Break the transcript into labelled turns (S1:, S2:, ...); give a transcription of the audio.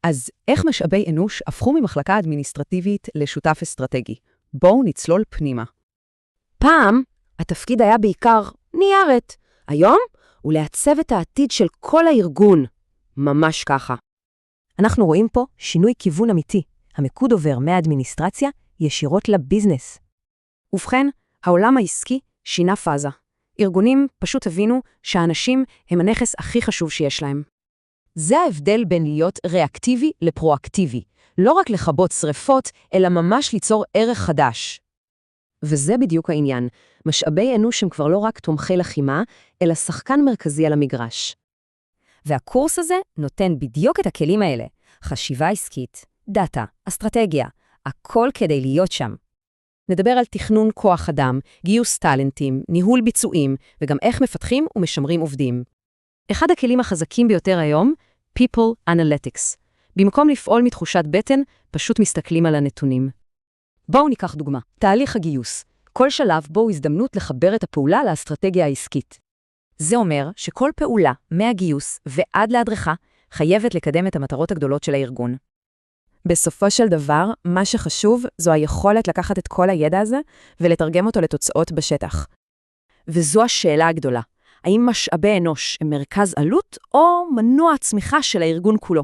S1: אז איך משאבי אנוש הפכו ממחלקה אדמיניסטרטיבית לשותף אסטרטגי? בואו נצלול פנימה.
S2: פעם התפקיד היה בעיקר ניירת. היום הוא לעצב את העתיד של כל הארגון. ממש ככה. אנחנו רואים פה שינוי כיוון אמיתי. המיקוד עובר מהאדמיניסטרציה ישירות לביזנס.
S1: ובכן, העולם העסקי שינה פאזה. ארגונים פשוט הבינו שהאנשים הם הנכס הכי חשוב שיש להם.
S2: זה ההבדל בין להיות ריאקטיבי לפרואקטיבי. לא רק לכבות שריפות, אלא ממש ליצור ערך חדש. וזה בדיוק העניין. משאבי אנוש הם כבר לא רק תומכי לחימה, אלא שחקן מרכזי על המגרש. והקורס הזה נותן בדיוק את הכלים האלה. חשיבה עסקית, דאטה, אסטרטגיה, הכל כדי להיות שם. נדבר על תכנון כוח אדם, גיוס טלנטים, ניהול ביצועים, וגם איך מפתחים ומשמרים עובדים. אחד הכלים החזקים ביותר היום, People Analytics. במקום לפעול מתחושת בטן, פשוט מסתכלים על הנתונים. בואו ניקח דוגמה, תהליך הגיוס. כל שלב בו הזדמנות לחבר את הפעולה לאסטרטגיה העסקית. זה אומר שכל פעולה, מהגיוס ועד להדרכה, חייבת לקדם את המטרות הגדולות של הארגון.
S3: בסופו של דבר, מה שחשוב זו היכולת לקחת את כל הידע הזה ולתרגם אותו לתוצאות בשטח.
S2: וזו השאלה הגדולה. האם משאבי אנוש הם מרכז עלות או מנוע הצמיחה של הארגון כולו?